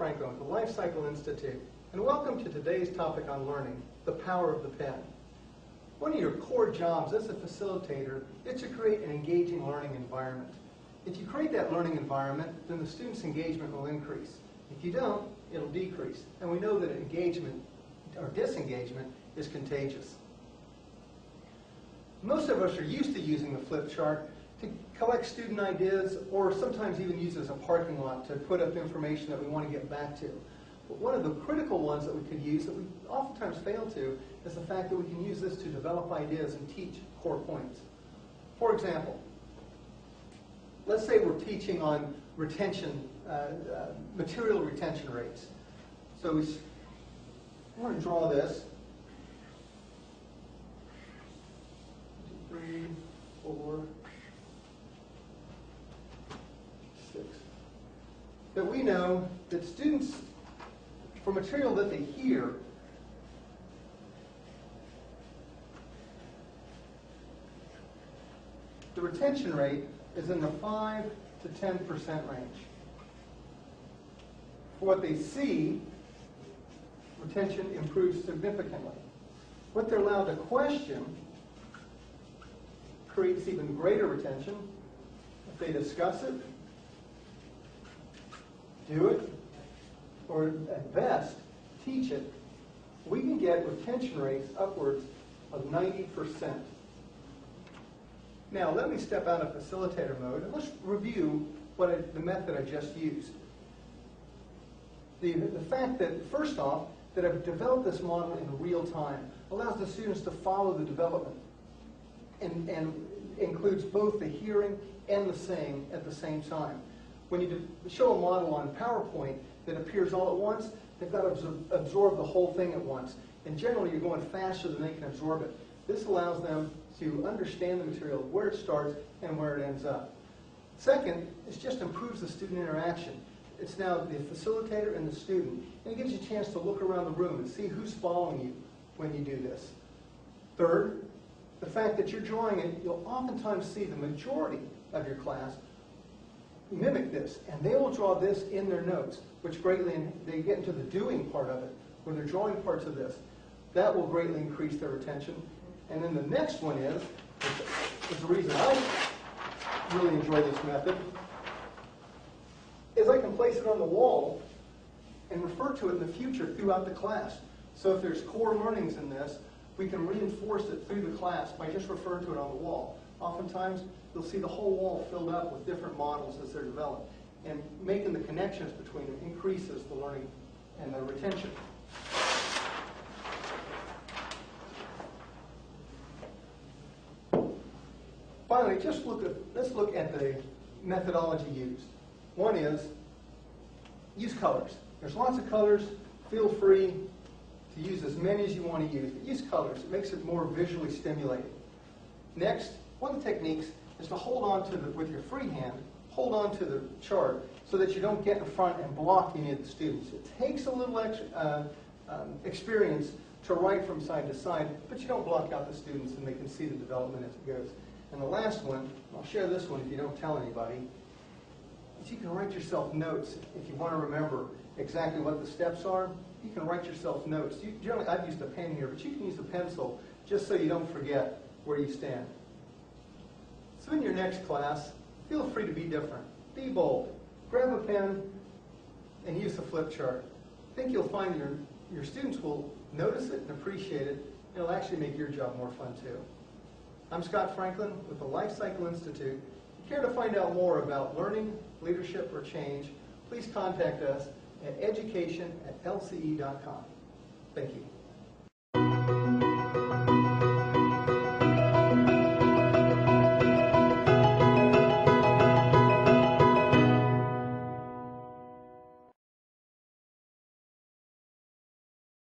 Franklin with the Life Cycle Institute, and welcome to today's topic on learning, the power of the pen. One of your core jobs as a facilitator is to create an engaging learning environment. If you create that learning environment, then the student's engagement will increase. If you don't, it'll decrease. And we know that engagement or disengagement is contagious. Most of us are used to using the flip chart to collect student ideas, or sometimes even use it as a parking lot to put up information that we want to get back to. But one of the critical ones that we could use that we oftentimes fail to is the fact that we can use this to develop ideas and teach core points. For example, let's say we're teaching on retention, material retention rates. So we're going to draw this. 1, 2, 3, 4, 6. That we know that students, for material that they hear, the retention rate is in the 5 to 10% range. For what they see, retention improves significantly. What they're allowed to question creates even greater retention. If they discuss it, do it, or at best, teach it, we can get retention rates upwards of 90%. Now, let me step out of facilitator mode and let's review the method I just used. The fact that, first off, that I've developed this model in real time allows the students to follow the development and includes both the hearing and the saying at the same time. When you show a model on PowerPoint that appears all at once, they've got to absorb the whole thing at once. And generally, you're going faster than they can absorb it. This allows them to understand the material, where it starts and where it ends up. Second, it just improves the student interaction. It's now the facilitator and the student, and it gives you a chance to look around the room and see who's following you when you do this. Third, the fact that you're drawing it, you'll oftentimes see the majority of your class mimic this, and they will draw this in their notes, which greatly, they get into the doing part of it, where they're drawing parts of this. That will greatly increase their retention. And then the next one is the reason I really enjoy this method, is I can place it on the wall and refer to it in the future throughout the class. So if there's core learnings in this, we can reinforce it through the class by just referring to it on the wall. Oftentimes, you'll see the whole wall filled up with different models as they're developed. And making the connections between them increases the learning and the retention. Finally, let's look at the methodology used. One is use colors. There's lots of colors. Feel free to use as many as you want to use. But use colors. It makes it more visually stimulating. Next, one of the techniques is to hold on to with your free hand, hold on to the chart so that you don't get in front and block any of the students. It takes a little extra experience to write from side to side, but you don't block out the students and they can see the development as it goes. And the last one, I'll share this one if you don't tell anybody, is you can write yourself notes if you want to remember exactly what the steps are. You can write yourself notes. Generally, I've used a pen here, but you can use a pencil just so you don't forget where you stand. So in your next class, feel free to be different. Be bold. Grab a pen and use the flip chart. I think you'll find your students will notice it and appreciate it. It'll actually make your job more fun too. I'm Scott Franklin with the Life Cycle Institute. If you care to find out more about learning, leadership, or change, please contact us at education@lce.com. Thank you.